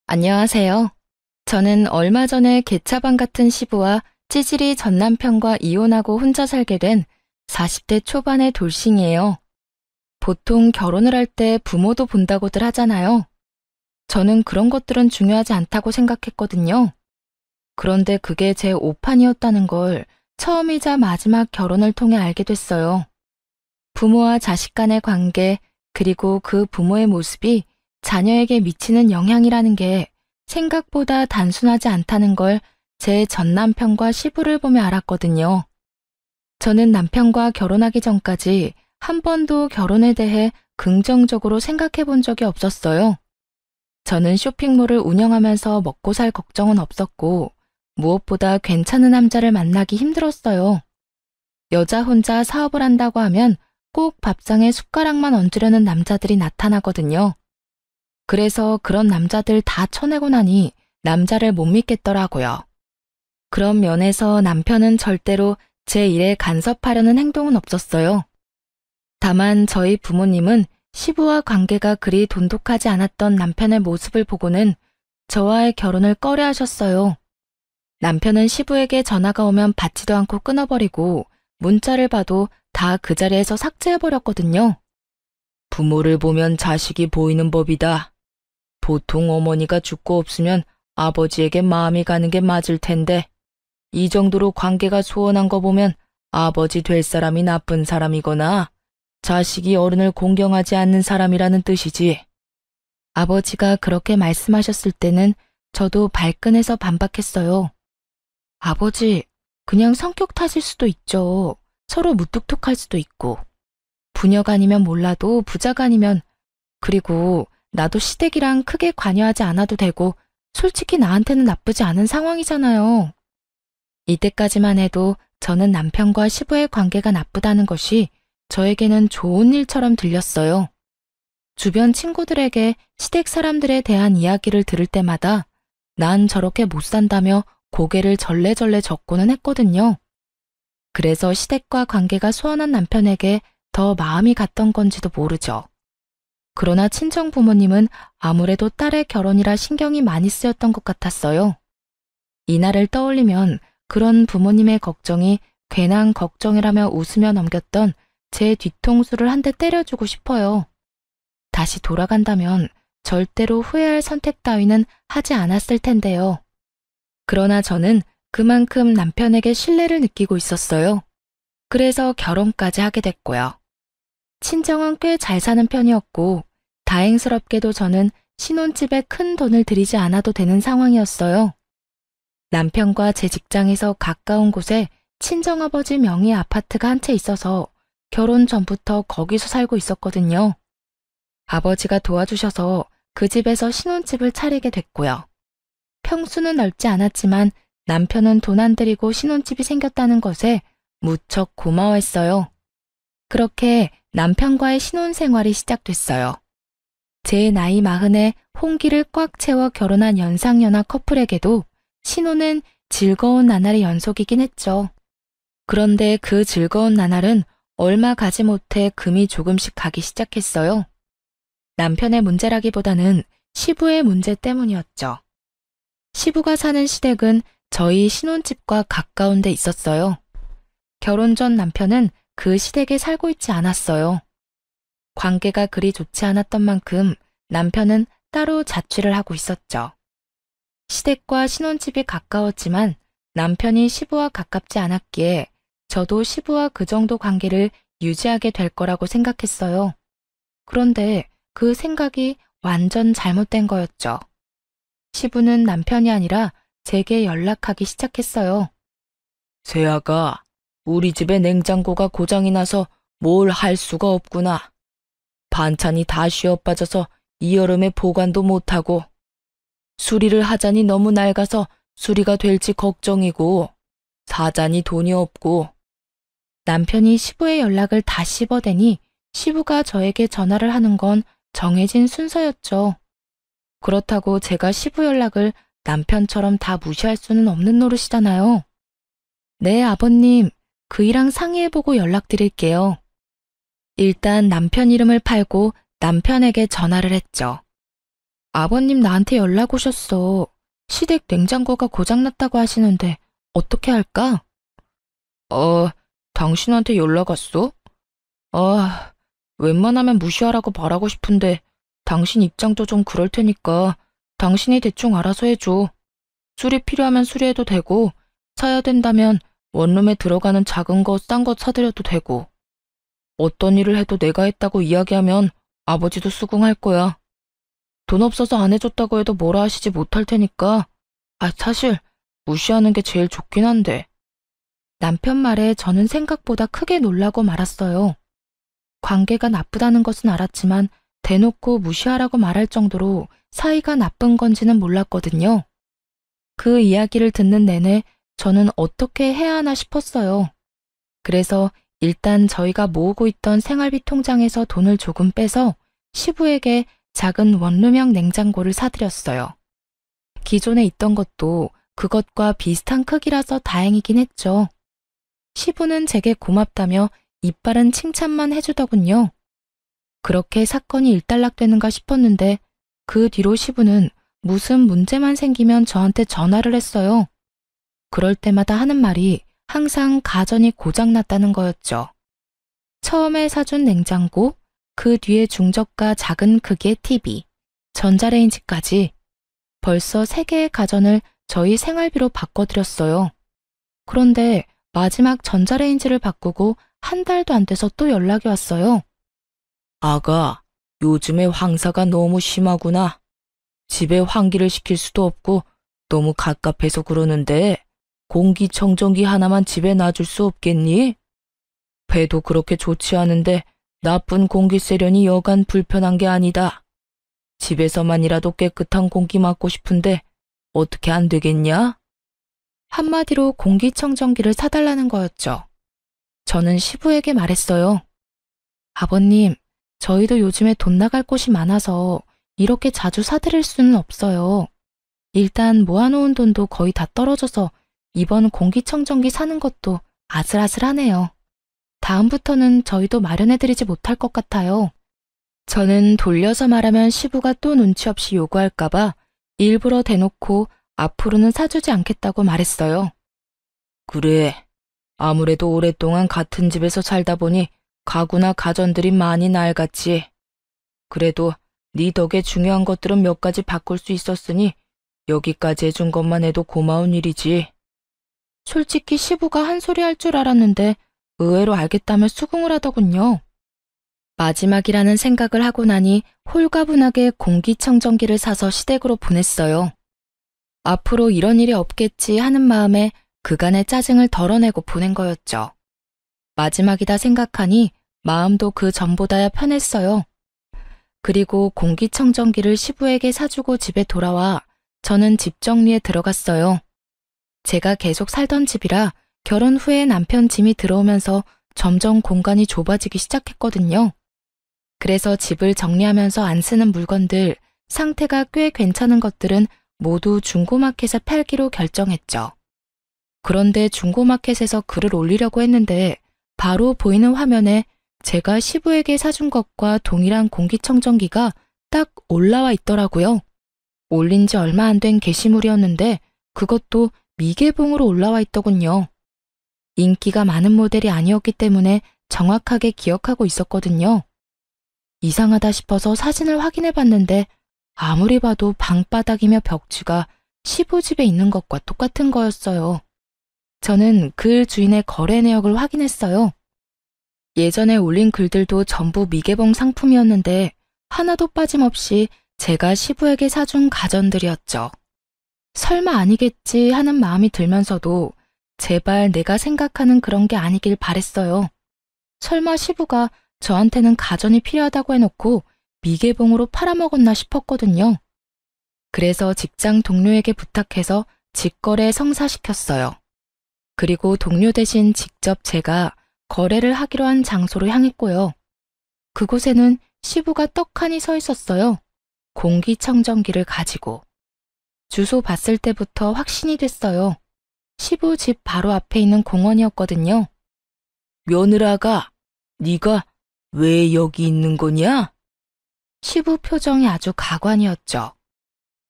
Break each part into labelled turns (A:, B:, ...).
A: 안녕하세요. 저는 얼마 전에 개차반 같은 시부와 찌질이 전 남편과 이혼하고 혼자 살게 된 40대 초반의 돌싱이에요. 보통 결혼을 할 때 부모도 본다고들 하잖아요. 저는 그런 것들은 중요하지 않다고 생각했거든요. 그런데 그게 제 오판이었다는 걸 처음이자 마지막 결혼을 통해 알게 됐어요. 부모와 자식 간의 관계, 그리고 그 부모의 모습이 자녀에게 미치는 영향이라는 게 생각보다 단순하지 않다는 걸 제 전 남편과 시부를 보며 알았거든요. 저는 남편과 결혼하기 전까지 한 번도 결혼에 대해 긍정적으로 생각해 본 적이 없었어요. 저는 쇼핑몰을 운영하면서 먹고 살 걱정은 없었고, 무엇보다 괜찮은 남자를 만나기 힘들었어요. 여자 혼자 사업을 한다고 하면 꼭 밥상에 숟가락만 얹으려는 남자들이 나타나거든요. 그래서 그런 남자들 다 쳐내고 나니 남자를 못 믿겠더라고요. 그런 면에서 남편은 절대로 제 일에 간섭하려는 행동은 없었어요. 다만 저희 부모님은 시부와 관계가 그리 돈독하지 않았던 남편의 모습을 보고는 저와의 결혼을 꺼려하셨어요. 남편은 시부에게 전화가 오면 받지도 않고 끊어버리고 문자를 봐도 다 그 자리에서 삭제해버렸거든요. 부모를 보면 자식이 보이는 법이다. 보통 어머니가 죽고 없으면 아버지에게 마음이 가는 게 맞을 텐데, 이 정도로 관계가 소원한 거 보면 아버지 될 사람이 나쁜 사람이거나 자식이 어른을 공경하지 않는 사람이라는 뜻이지. 아버지가 그렇게 말씀하셨을 때는 저도 발끈해서 반박했어요. 아버지, 그냥 성격 탓일 수도 있죠. 서로 무뚝뚝할 수도 있고. 부녀가 아니면 몰라도 부자가 아니면, 그리고 나도 시댁이랑 크게 관여하지 않아도 되고 솔직히 나한테는 나쁘지 않은 상황이잖아요. 이때까지만 해도 저는 남편과 시부의 관계가 나쁘다는 것이 저에게는 좋은 일처럼 들렸어요. 주변 친구들에게 시댁 사람들에 대한 이야기를 들을 때마다 난 저렇게 못 산다며 고개를 절레절레 젓고는 했거든요. 그래서 시댁과 관계가 소원한 남편에게 더 마음이 갔던 건지도 모르죠. 그러나 친정 부모님은 아무래도 딸의 결혼이라 신경이 많이 쓰였던 것 같았어요. 이날을 떠올리면 그런 부모님의 걱정이 괜한 걱정이라며 웃으며 넘겼던 제 뒤통수를 한 대 때려주고 싶어요. 다시 돌아간다면 절대로 후회할 선택 따위는 하지 않았을 텐데요. 그러나 저는 그만큼 남편에게 신뢰를 느끼고 있었어요. 그래서 결혼까지 하게 됐고요. 친정은 꽤 잘 사는 편이었고, 다행스럽게도 저는 신혼집에 큰 돈을 들이지 않아도 되는 상황이었어요. 남편과 제 직장에서 가까운 곳에 친정아버지 명의 아파트가 한 채 있어서 결혼 전부터 거기서 살고 있었거든요. 아버지가 도와주셔서 그 집에서 신혼집을 차리게 됐고요. 평수는 넓지 않았지만 남편은 돈 안 들이고 신혼집이 생겼다는 것에 무척 고마워했어요. 그렇게 남편과의 신혼생활이 시작됐어요. 제 나이 40에 홍기를 꽉 채워 결혼한 연상연하 커플에게도 신혼은 즐거운 나날의 연속이긴 했죠. 그런데 그 즐거운 나날은 얼마 가지 못해 금이 조금씩 가기 시작했어요. 남편의 문제라기보다는 시부의 문제 때문이었죠. 시부가 사는 시댁은 저희 신혼집과 가까운 데 있었어요. 결혼 전 남편은 그 시댁에 살고 있지 않았어요. 관계가 그리 좋지 않았던 만큼 남편은 따로 자취를 하고 있었죠. 시댁과 신혼집이 가까웠지만 남편이 시부와 가깝지 않았기에 저도 시부와 그 정도 관계를 유지하게 될 거라고 생각했어요. 그런데 그 생각이 완전 잘못된 거였죠. 시부는 남편이 아니라 제게 연락하기 시작했어요. 세아가, 우리 집에 냉장고가 고장이 나서 뭘 할 수가 없구나. 반찬이 다 쉬어빠져서 이 여름에 보관도 못하고, 수리를 하자니 너무 낡아서 수리가 될지 걱정이고, 사자니 돈이 없고. 남편이 시부의 연락을 다 씹어대니 시부가 저에게 전화를 하는 건 정해진 순서였죠. 그렇다고 제가 시부 연락을 남편처럼 다 무시할 수는 없는 노릇이잖아요. 네, 아버님, 그이랑 상의해보고 연락드릴게요. 일단 남편 이름을 팔고 남편에게 전화를 했죠. 아버님 나한테 연락 오셨어. 시댁 냉장고가 고장났다고 하시는데 어떻게 할까? 당신한테 연락 왔어? 웬만하면 무시하라고 말하고 싶은데 당신 입장도 좀 그럴 테니까 당신이 대충 알아서 해줘. 수리 필요하면 수리해도 되고 사야 된다면 원룸에 들어가는 작은 거, 싼 거 사드려도 되고 어떤 일을 해도 내가 했다고 이야기하면 아버지도 수긍할 거야. 돈 없어서 안 해줬다고 해도 뭐라 하시지 못할 테니까 사실 무시하는 게 제일 좋긴 한데. 남편 말에 저는 생각보다 크게 놀라고 말았어요. 관계가 나쁘다는 것은 알았지만 대놓고 무시하라고 말할 정도로 사이가 나쁜 건지는 몰랐거든요. 그 이야기를 듣는 내내 저는 어떻게 해야 하나 싶었어요. 그래서 일단 저희가 모으고 있던 생활비 통장에서 돈을 조금 빼서 시부에게 작은 원룸형 냉장고를 사드렸어요. 기존에 있던 것도 그것과 비슷한 크기라서 다행이긴 했죠. 시부는 제게 고맙다며 이빨은 칭찬만 해주더군요. 그렇게 사건이 일단락되는가 싶었는데 그 뒤로 시부는 무슨 문제만 생기면 저한테 전화를 했어요. 그럴 때마다 하는 말이 항상 가전이 고장났다는 거였죠. 처음에 사준 냉장고, 그 뒤에 중저가 작은 크기의 TV, 전자레인지까지 벌써 3개의 가전을 저희 생활비로 바꿔드렸어요. 그런데 마지막 전자레인지를 바꾸고 한 달도 안 돼서 또 연락이 왔어요. 아가, 요즘에 황사가 너무 심하구나. 집에 환기를 시킬 수도 없고 너무 갑갑해서 그러는데 공기청정기 하나만 집에 놔줄 수 없겠니? 배도 그렇게 좋지 않은데 나쁜 공기 세련이 여간 불편한 게 아니다. 집에서만이라도 깨끗한 공기 맡고 싶은데 어떻게 안 되겠냐? 한마디로 공기청정기를 사달라는 거였죠. 저는 시부에게 말했어요. 아버님, 저희도 요즘에 돈 나갈 곳이 많아서 이렇게 자주 사드릴 수는 없어요. 일단 모아놓은 돈도 거의 다 떨어져서 이번 공기청정기 사는 것도 아슬아슬하네요. 다음부터는 저희도 마련해드리지 못할 것 같아요. 저는 돌려서 말하면 시부가 또 눈치 없이 요구할까봐 일부러 대놓고 앞으로는 사주지 않겠다고 말했어요. 그래, 아무래도 오랫동안 같은 집에서 살다 보니 가구나 가전들이 많이 낡았지. 그래도 네 덕에 중요한 것들은 몇 가지 바꿀 수 있었으니 여기까지 해준 것만 해도 고마운 일이지. 솔직히 시부가 한 소리 할 줄 알았는데 의외로 알겠다며 수긍을 하더군요. 마지막이라는 생각을 하고 나니 홀가분하게 공기청정기를 사서 시댁으로 보냈어요. 앞으로 이런 일이 없겠지 하는 마음에 그간의 짜증을 덜어내고 보낸 거였죠. 마지막이다 생각하니 마음도 그 전보다야 편했어요. 그리고 공기청정기를 시부에게 사주고 집에 돌아와 저는 집 정리에 들어갔어요. 제가 계속 살던 집이라 결혼 후에 남편 짐이 들어오면서 점점 공간이 좁아지기 시작했거든요. 그래서 집을 정리하면서 안 쓰는 물건들, 상태가 꽤 괜찮은 것들은 모두 중고마켓에 팔기로 결정했죠. 그런데 중고마켓에서 글을 올리려고 했는데 바로 보이는 화면에 제가 시부에게 사준 것과 동일한 공기청정기가 딱 올라와 있더라고요. 올린 지 얼마 안 된 게시물이었는데 그것도 미개봉으로 올라와 있더군요. 인기가 많은 모델이 아니었기 때문에 정확하게 기억하고 있었거든요. 이상하다 싶어서 사진을 확인해 봤는데 아무리 봐도 방바닥이며 벽지가 시부 집에 있는 것과 똑같은 거였어요. 저는 글 주인의 거래 내역을 확인했어요. 예전에 올린 글들도 전부 미개봉 상품이었는데 하나도 빠짐없이 제가 시부에게 사준 가전들이었죠. 설마 아니겠지 하는 마음이 들면서도 제발 내가 생각하는 그런 게 아니길 바랬어요. 설마 시부가 저한테는 가전이 필요하다고 해놓고 미개봉으로 팔아먹었나 싶었거든요. 그래서 직장 동료에게 부탁해서 직거래 성사시켰어요. 그리고 동료 대신 직접 제가 거래를 하기로 한 장소로 향했고요. 그곳에는 시부가 떡하니 서 있었어요. 공기청정기를 가지고. 주소 봤을 때부터 확신이 됐어요. 시부 집 바로 앞에 있는 공원이었거든요. 며느라가, 네가 왜 여기 있는 거냐? 시부 표정이 아주 가관이었죠.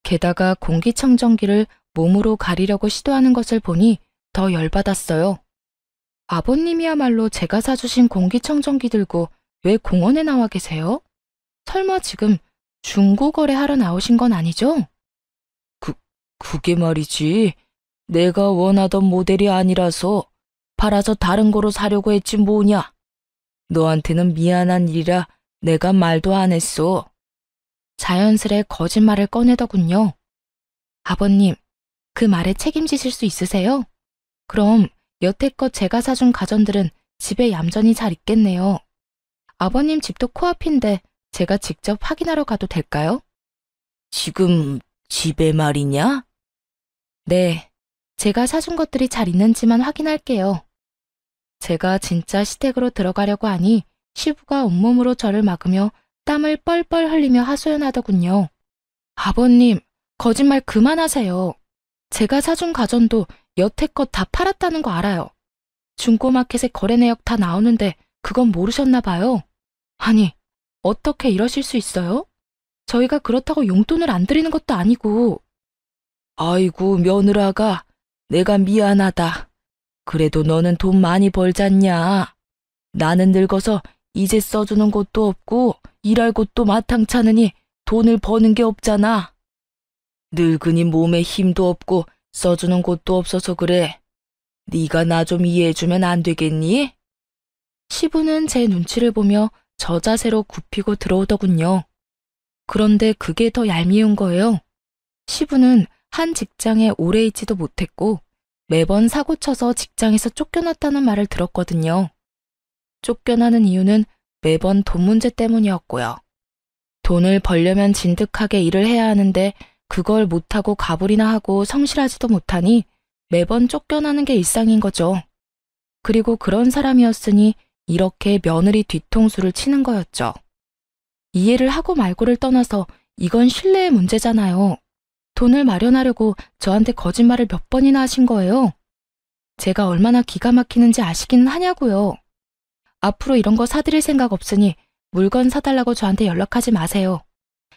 A: 게다가 공기청정기를 몸으로 가리려고 시도하는 것을 보니 더 열받았어요. 아버님이야말로 제가 사주신 공기청정기 들고 왜 공원에 나와 계세요? 설마 지금 중고거래 하러 나오신 건 아니죠? 그게 말이지. 내가 원하던 모델이 아니라서 팔아서 다른 거로 사려고 했지 뭐냐. 너한테는 미안한 일이라 내가 말도 안 했어. 자연스레 거짓말을 꺼내더군요. 아버님, 그 말에 책임지실 수 있으세요? 그럼 여태껏 제가 사준 가전들은 집에 얌전히 잘 있겠네요. 아버님 집도 코앞인데 제가 직접 확인하러 가도 될까요? 지금 집에 말이냐? 네, 제가 사준 것들이 잘 있는지만 확인할게요. 제가 진짜 시댁으로 들어가려고 하니 시부가 온몸으로 저를 막으며 땀을 뻘뻘 흘리며 하소연하더군요. 아버님, 거짓말 그만하세요. 제가 사준 가전도 여태껏 다 팔았다는 거 알아요. 중고마켓에 거래 내역 다 나오는데 그건 모르셨나 봐요. 아니, 어떻게 이러실 수 있어요? 저희가 그렇다고 용돈을 안 드리는 것도 아니고. 아이고, 며느라가, 내가 미안하다. 그래도 너는 돈 많이 벌잖냐. 나는 늙어서 이제 써주는 곳도 없고 일할 곳도 마땅찮으니 돈을 버는 게 없잖아. 늙으니 몸에 힘도 없고 써주는 곳도 없어서 그래. 네가 나 좀 이해해주면 안 되겠니? 시부는 제 눈치를 보며 저 자세로 굽히고 들어오더군요. 그런데 그게 더 얄미운 거예요. 시부는 한 직장에 오래 있지도 못했고 매번 사고쳐서 직장에서 쫓겨났다는 말을 들었거든요. 쫓겨나는 이유는 매번 돈 문제 때문이었고요. 돈을 벌려면 진득하게 일을 해야 하는데 그걸 못하고 가불이나 하고 성실하지도 못하니 매번 쫓겨나는 게 일상인 거죠. 그리고 그런 사람이었으니 이렇게 며느리 뒤통수를 치는 거였죠. 이해를 하고 말고를 떠나서 이건 신뢰의 문제잖아요. 돈을 마련하려고 저한테 거짓말을 몇 번이나 하신 거예요. 제가 얼마나 기가 막히는지 아시기는 하냐고요. 앞으로 이런 거 사드릴 생각 없으니 물건 사달라고 저한테 연락하지 마세요.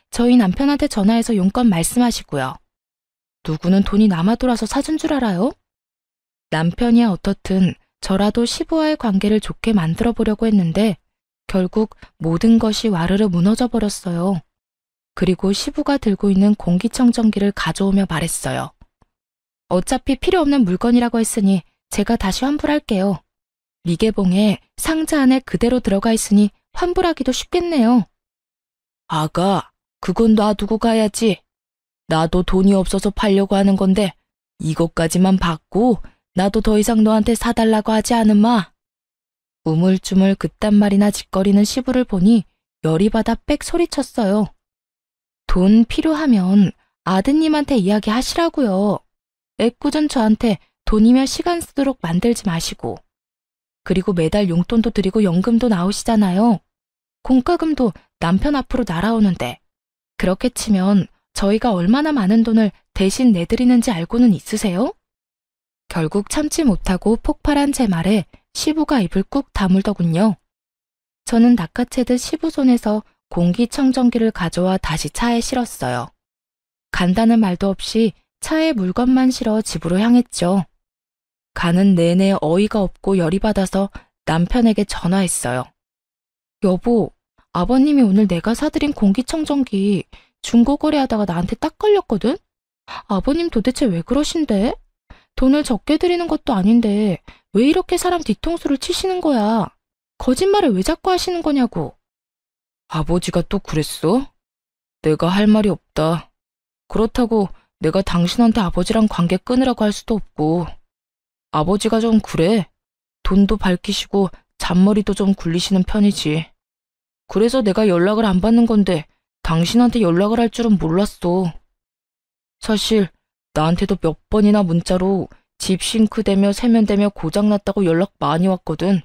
A: 저희 남편한테 전화해서 용건 말씀하시고요. 누구는 돈이 남아 돌아서 사준 줄 알아요? 남편이야 어떻든 저라도 시부와의 관계를 좋게 만들어 보려고 했는데 결국 모든 것이 와르르 무너져 버렸어요. 그리고 시부가 들고 있는 공기청정기를 가져오며 말했어요. 어차피 필요 없는 물건이라고 했으니 제가 다시 환불할게요. 미개봉에 상자 안에 그대로 들어가 있으니 환불하기도 쉽겠네요. 아가, 그건 놔두고 가야지. 나도 돈이 없어서 팔려고 하는 건데 이것까지만 받고 나도 더 이상 너한테 사달라고 하지 않으마. 우물쭈물 그딴 말이나 짓거리는 시부를 보니 열이 받아 빽 소리쳤어요. 돈 필요하면 아드님한테 이야기하시라고요. 애꿎은 저한테 돈이며 시간 쓰도록 만들지 마시고. 그리고 매달 용돈도 드리고 연금도 나오시잖아요. 공과금도 남편 앞으로 날아오는데 그렇게 치면 저희가 얼마나 많은 돈을 대신 내드리는지 알고는 있으세요? 결국 참지 못하고 폭발한 제 말에 시부가 입을 꾹 다물더군요. 저는 낚아채듯 시부 손에서 공기청정기를 가져와 다시 차에 실었어요. 간다는 말도 없이 차에 물건만 실어 집으로 향했죠. 가는 내내 어이가 없고 열이 받아서 남편에게 전화했어요. 여보, 아버님이 오늘 내가 사드린 공기청정기 중고거래하다가 나한테 딱 걸렸거든? 아버님 도대체 왜 그러신데? 돈을 적게 드리는 것도 아닌데 왜 이렇게 사람 뒤통수를 치시는 거야? 거짓말을 왜 자꾸 하시는 거냐고. 아버지가 또 그랬어? 내가 할 말이 없다. 그렇다고 내가 당신한테 아버지랑 관계 끊으라고 할 수도 없고. 아버지가 좀 그래. 돈도 밝히시고 잔머리도 좀 굴리시는 편이지. 그래서 내가 연락을 안 받는 건데 당신한테 연락을 할 줄은 몰랐어. 사실 나한테도 몇 번이나 문자로 집 싱크대며 세면대며 고장났다고 연락 많이 왔거든.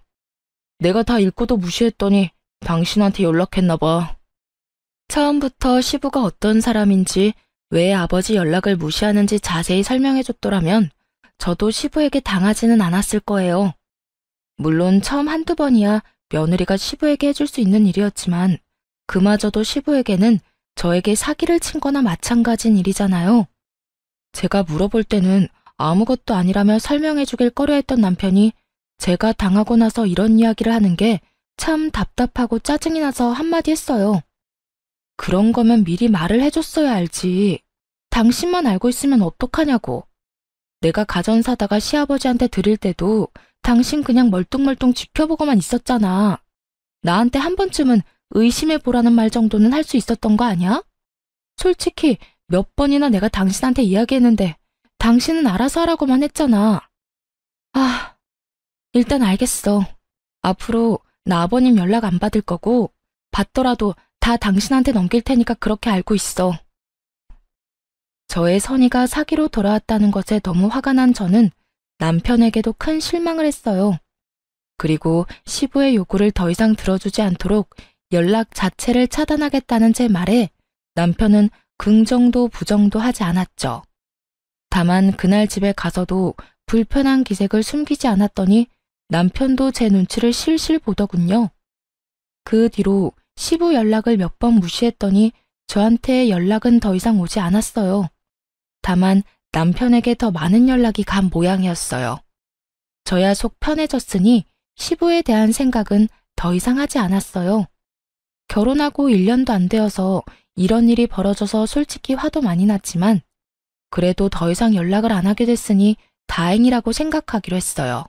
A: 내가 다 읽고도 무시했더니 당신한테 연락했나 봐. 처음부터 시부가 어떤 사람인지 왜 아버지 연락을 무시하는지 자세히 설명해줬더라면 저도 시부에게 당하지는 않았을 거예요. 물론 처음 한두 번이야 며느리가 시부에게 해줄 수 있는 일이었지만 그마저도 시부에게는 저에게 사기를 친 거나 마찬가지인 일이잖아요. 제가 물어볼 때는 아무것도 아니라며 설명해 주길 꺼려했던 남편이 제가 당하고 나서 이런 이야기를 하는 게 참 답답하고 짜증이 나서 한마디 했어요. 그런 거면 미리 말을 해줬어야 알지. 당신만 알고 있으면 어떡하냐고. 내가 가전 사다가 시아버지한테 드릴 때도 당신 그냥 멀뚱멀뚱 지켜보고만 있었잖아. 나한테 한 번쯤은 의심해보라는 말 정도는 할 수 있었던 거 아니야? 솔직히 몇 번이나 내가 당신한테 이야기했는데 당신은 알아서 하라고만 했잖아. 아, 일단 알겠어. 앞으로 나 아버님 연락 안 받을 거고 받더라도 다 당신한테 넘길 테니까 그렇게 알고 있어. 저의 선의가 사기로 돌아왔다는 것에 너무 화가 난 저는 남편에게도 큰 실망을 했어요. 그리고 시부의 요구를 더 이상 들어주지 않도록 연락 자체를 차단하겠다는 제 말에 남편은 긍정도 부정도 하지 않았죠. 다만 그날 집에 가서도 불편한 기색을 숨기지 않았더니 남편도 제 눈치를 실실 보더군요. 그 뒤로 시부 연락을 몇 번 무시했더니 저한테 연락은 더 이상 오지 않았어요. 다만 남편에게 더 많은 연락이 간 모양이었어요. 저야 속 편해졌으니 시부에 대한 생각은 더 이상 하지 않았어요. 결혼하고 1년도 안 되어서 이런 일이 벌어져서 솔직히 화도 많이 났지만 그래도 더 이상 연락을 안 하게 됐으니 다행이라고 생각하기로 했어요.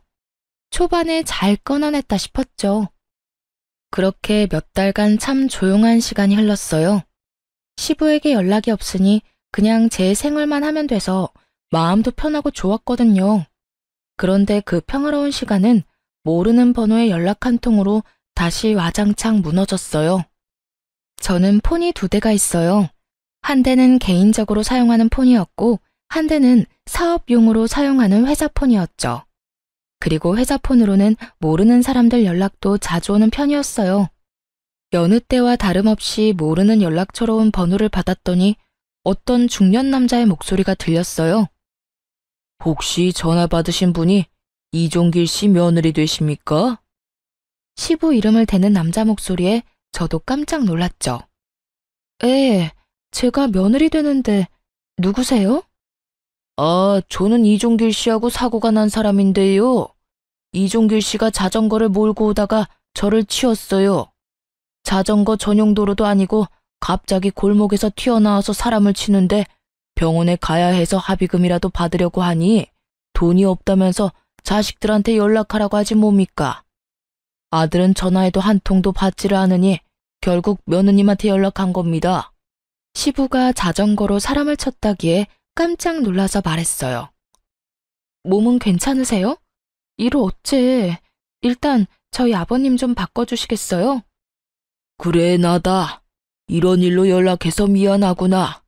A: 초반에 잘 끊어냈다 싶었죠. 그렇게 몇 달간 참 조용한 시간이 흘렀어요. 시부에게 연락이 없으니 그냥 제 생활만 하면 돼서 마음도 편하고 좋았거든요. 그런데 그 평화로운 시간은 모르는 번호에 연락 한 통으로 다시 와장창 무너졌어요. 저는 폰이 2대가 있어요. 한 대는 개인적으로 사용하는 폰이었고 한 대는 사업용으로 사용하는 회사 폰이었죠. 그리고 회사 폰으로는 모르는 사람들 연락도 자주 오는 편이었어요. 여느 때와 다름없이 모르는 연락처로 온 번호를 받았더니 어떤 중년 남자의 목소리가 들렸어요. 혹시 전화 받으신 분이 이종길 씨 며느리 되십니까? 시부 이름을 대는 남자 목소리에 저도 깜짝 놀랐죠. 예, 제가 며느리 되는데 누구세요? 아, 저는 이종길 씨하고 사고가 난 사람인데요. 이종길 씨가 자전거를 몰고 오다가 저를 치었어요. 자전거 전용 도로도 아니고 갑자기 골목에서 튀어나와서 사람을 치는데 병원에 가야 해서 합의금이라도 받으려고 하니 돈이 없다면서 자식들한테 연락하라고 하지 뭡니까? 아들은 전화해도 한 통도 받지를 않으니 결국 며느님한테 연락한 겁니다. 시부가 자전거로 사람을 쳤다기에 깜짝 놀라서 말했어요. 몸은 괜찮으세요? 이를 어째. 일단 저희 아버님 좀 바꿔주시겠어요? 그래, 나다. 이런 일로 연락해서 미안하구나.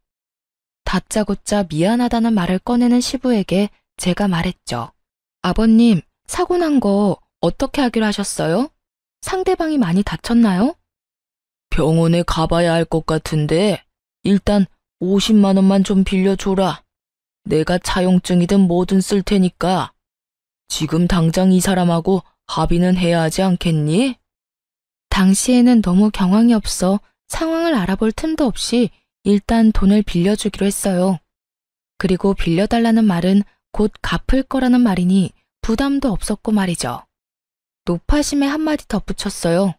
A: 다짜고짜 미안하다는 말을 꺼내는 시부에게 제가 말했죠. 아버님, 사고 난 거 어떻게 하기로 하셨어요? 상대방이 많이 다쳤나요? 병원에 가봐야 할 것 같은데 일단 50만 원만 좀 빌려줘라. 내가 차용증이든 뭐든 쓸 테니까. 지금 당장 이 사람하고 합의는 해야 하지 않겠니? 당시에는 너무 경황이 없어 상황을 알아볼 틈도 없이 일단 돈을 빌려주기로 했어요. 그리고 빌려달라는 말은 곧 갚을 거라는 말이니 부담도 없었고 말이죠. 노파심에 한마디 덧붙였어요.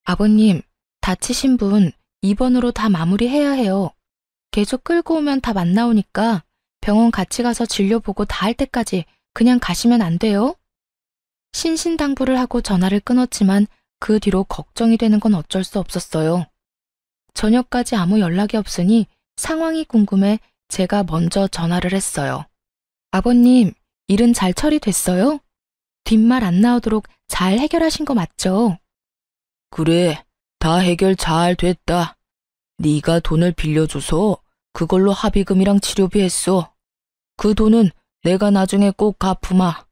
A: 아버님, 다치신 분 입원으로 다 마무리해야 해요. 계속 끌고 오면 답 안 나오니까 병원 같이 가서 진료 보고 다 할 때까지 그냥 가시면 안 돼요? 신신당부를 하고 전화를 끊었지만 그 뒤로 걱정이 되는 건 어쩔 수 없었어요. 저녁까지 아무 연락이 없으니 상황이 궁금해 제가 먼저 전화를 했어요. 아버님, 일은 잘 처리됐어요? 뒷말 안 나오도록 잘 해결하신 거 맞죠? 그래, 다 해결 잘 됐다. 네가 돈을 빌려줘서 그걸로 합의금이랑 치료비 했어. 그 돈은 내가 나중에 꼭 갚으마.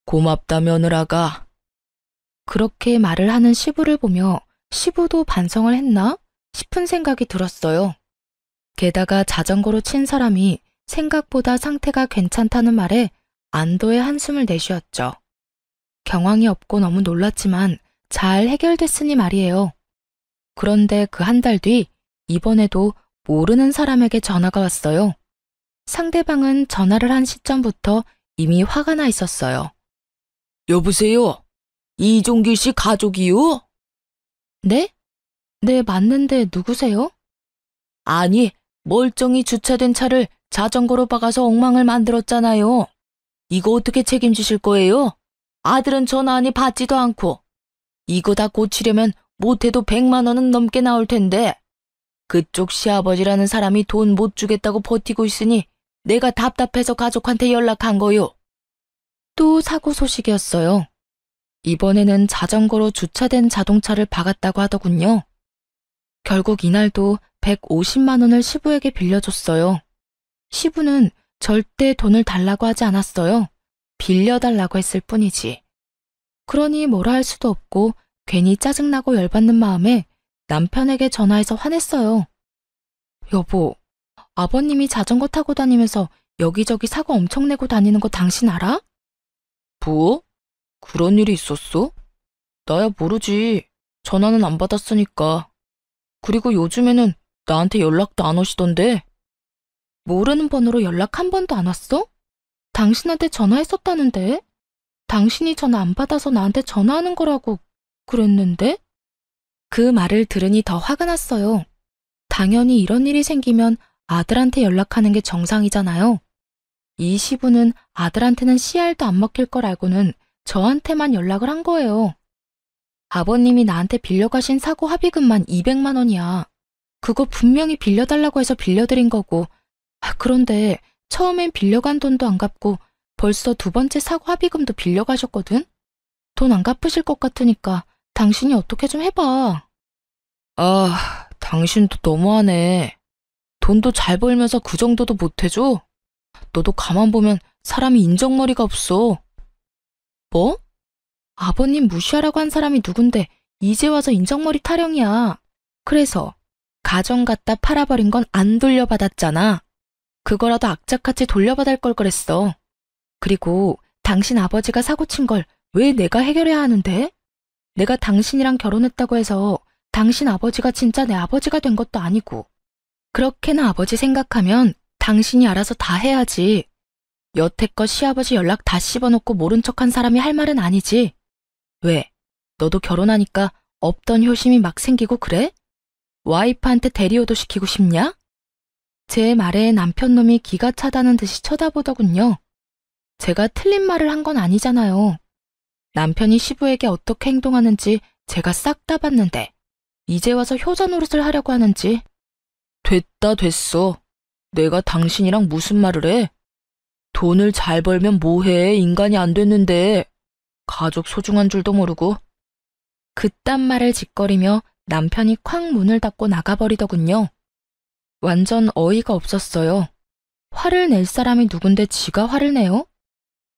A: 고맙다, 며느라가. 그렇게 말을 하는 시부를 보며 시부도 반성을 했나 싶은 생각이 들었어요. 게다가 자전거로 친 사람이 생각보다 상태가 괜찮다는 말에 안도의 한숨을 내쉬었죠. 경황이 없고 너무 놀랐지만 잘 해결됐으니 말이에요. 그런데 그 한 달 뒤 이번에도 모르는 사람에게 전화가 왔어요. 상대방은 전화를 한 시점부터 이미 화가 나 있었어요.
B: 여보세요? 이종길 씨 가족이요?
A: 네? 네, 맞는데 누구세요?
B: 아니, 멀쩡히 주차된 차를 자전거로 박아서 엉망을 만들었잖아요. 이거 어떻게 책임지실 거예요? 아들은 전화하니 받지도 않고. 이거 다 고치려면 못해도 100만 원은 넘게 나올 텐데. 그쪽 시아버지라는 사람이 돈 못 주겠다고 버티고 있으니 내가 답답해서 가족한테 연락한 거요.
A: 또 사고 소식이었어요. 이번에는 자전거로 주차된 자동차를 박았다고 하더군요. 결국 이날도 150만 원을 시부에게 빌려줬어요. 시부는 절대 돈을 달라고 하지 않았어요. 빌려달라고 했을 뿐이지. 그러니 뭐라 할 수도 없고 괜히 짜증나고 열받는 마음에 남편에게 전화해서 화냈어요. 여보, 아버님이 자전거 타고 다니면서 여기저기 사고 엄청 내고 다니는 거 당신 알아?
B: 뭐? 그런 일이 있었어? 나야 모르지. 전화는 안 받았으니까. 그리고 요즘에는 나한테 연락도 안 오시던데.
A: 모르는 번호로 연락 한 번도 안 왔어? 당신한테 전화했었다는데? 당신이 전화 안 받아서 나한테 전화하는 거라고 그랬는데? 그 말을 들으니 더 화가 났어요. 당연히 이런 일이 생기면 아들한테 연락하는 게 정상이잖아요. 이 시부는 아들한테는 씨알도 안 먹힐 걸 알고는 저한테만 연락을 한 거예요. 아버님이 나한테 빌려가신 사고 합의금만 200만 원이야. 그거 분명히 빌려달라고 해서 빌려드린 거고. 그런데 처음엔 빌려간 돈도 안 갚고 벌써 두 번째 사고 합의금도 빌려가셨거든? 돈 안 갚으실 것 같으니까 당신이 어떻게 좀 해봐.
B: 아, 당신도 너무하네. 돈도 잘 벌면서 그 정도도 못 해줘? 너도 가만 보면 사람이 인정머리가 없어.
A: 뭐? 아버님 무시하라고 한 사람이 누군데 이제 와서 인정머리 타령이야. 그래서 가정 갖다 팔아버린 건 안 돌려받았잖아. 그거라도 악착같이 돌려받을 걸 그랬어. 그리고 당신 아버지가 사고 친 걸 왜 내가 해결해야 하는데? 내가 당신이랑 결혼했다고 해서 당신 아버지가 진짜 내 아버지가 된 것도 아니고. 그렇게나 아버지 생각하면 당신이 알아서 다 해야지. 여태껏 시아버지 연락 다 씹어놓고 모른 척한 사람이 할 말은 아니지. 왜? 너도 결혼하니까 없던 효심이 막 생기고 그래? 와이프한테 대리호도 시키고 싶냐? 제 말에 남편놈이 기가 차다는 듯이 쳐다보더군요. 제가 틀린 말을 한 건 아니잖아요. 남편이 시부에게 어떻게 행동하는지 제가 싹 다 봤는데 이제 와서 효자 노릇을 하려고 하는지.
B: 됐다 됐어. 내가 당신이랑 무슨 말을 해? 돈을 잘 벌면 뭐해? 인간이 안 됐는데. 가족 소중한 줄도 모르고.
A: 그딴 말을 짓거리며 남편이 쾅 문을 닫고 나가버리더군요. 완전 어이가 없었어요. 화를 낼 사람이 누군데 지가 화를 내요?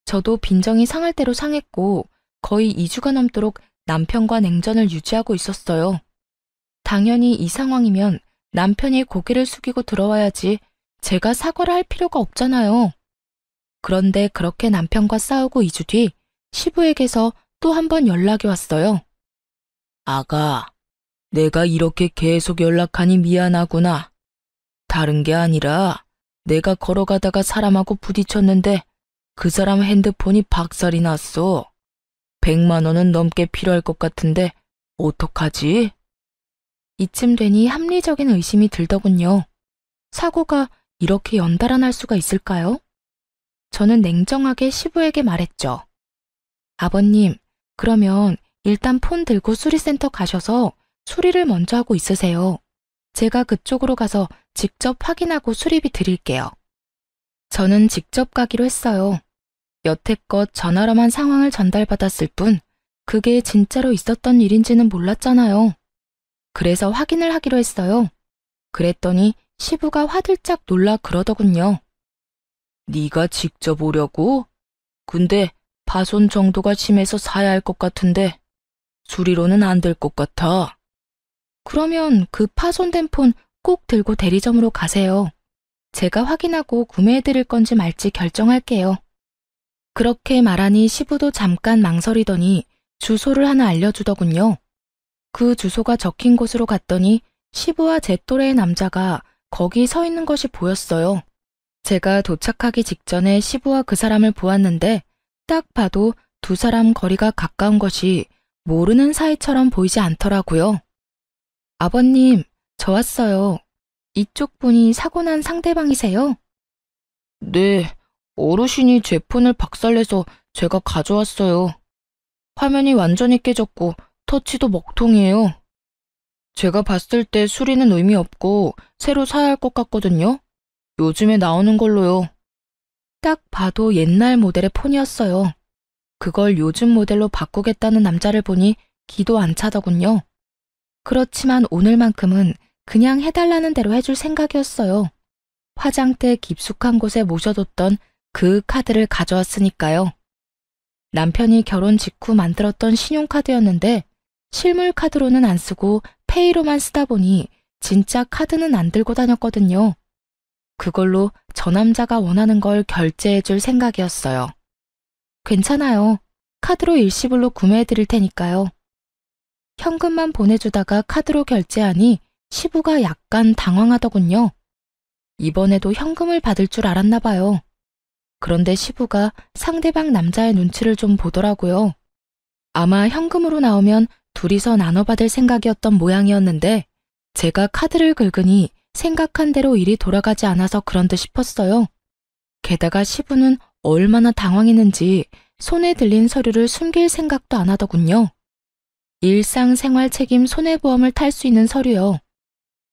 A: 저도 빈정이 상할 대로 상했고 거의 2주가 넘도록 남편과 냉전을 유지하고 있었어요. 당연히 이 상황이면 남편이 고개를 숙이고 들어와야지 제가 사과를 할 필요가 없잖아요. 그런데 그렇게 남편과 싸우고 2주 뒤 시부에게서 또 한 번 연락이 왔어요.
B: 아가, 내가 이렇게 계속 연락하니 미안하구나. 다른 게 아니라 내가 걸어가다가 사람하고 부딪혔는데 그 사람 핸드폰이 박살이 났어. 100만 원은 넘게 필요할 것 같은데 어떡하지?
A: 이쯤 되니 합리적인 의심이 들더군요. 사고가 이렇게 연달아 날 수가 있을까요? 저는 냉정하게 시부에게 말했죠. 아버님, 그러면 일단 폰 들고 수리센터 가셔서 수리를 먼저 하고 있으세요. 제가 그쪽으로 가서 직접 확인하고 수리비 드릴게요. 저는 직접 가기로 했어요. 여태껏 전화로만 상황을 전달받았을 뿐 그게 진짜로 있었던 일인지는 몰랐잖아요. 그래서 확인을 하기로 했어요. 그랬더니 시부가 화들짝 놀라 그러더군요.
B: 네가 직접 오려고? 근데 파손 정도가 심해서 사야 할 것 같은데 수리로는 안 될 것 같아.
A: 그러면 그 파손된 폰 꼭 들고 대리점으로 가세요. 제가 확인하고 구매해드릴 건지 말지 결정할게요. 그렇게 말하니 시부도 잠깐 망설이더니 주소를 하나 알려주더군요. 그 주소가 적힌 곳으로 갔더니 시부와 제 또래의 남자가 거기 서 있는 것이 보였어요. 제가 도착하기 직전에 시부와 그 사람을 보았는데 딱 봐도 두 사람 거리가 가까운 것이 모르는 사이처럼 보이지 않더라고요. 아버님, 저 왔어요. 이쪽 분이 사고 난 상대방이세요? 네, 어르신이 제 폰을 박살내서 제가 가져왔어요. 화면이 완전히 깨졌고 터치도 먹통이에요. 제가 봤을 때 수리는 의미 없고 새로 사야 할 것 같거든요. 요즘에 나오는 걸로요. 딱 봐도 옛날 모델의 폰이었어요. 그걸 요즘 모델로 바꾸겠다는 남자를 보니 기도 안 차더군요. 그렇지만 오늘만큼은 그냥 해달라는 대로 해줄 생각이었어요. 화장대 깊숙한 곳에 모셔뒀던 그 카드를 가져왔으니까요. 남편이 결혼 직후 만들었던 신용카드였는데 실물 카드로는 안 쓰고 페이로만 쓰다 보니 진짜 카드는 안 들고 다녔거든요. 그걸로 저 남자가 원하는 걸 결제해 줄 생각이었어요. 괜찮아요. 카드로 일시불로 구매해 드릴 테니까요. 현금만 보내주다가 카드로 결제하니 시부가 약간 당황하더군요. 이번에도 현금을 받을 줄 알았나 봐요. 그런데 시부가 상대방 남자의 눈치를 좀 보더라고요. 아마 현금으로 나오면 둘이서 나눠받을 생각이었던 모양이었는데 제가 카드를 긁으니 생각한 대로 일이 돌아가지 않아서 그런 듯 싶었어요. 게다가 시부는 얼마나 당황했는지 손에 들린 서류를 숨길 생각도 안 하더군요. 일상생활 책임 손해보험을 탈 수 있는 서류요.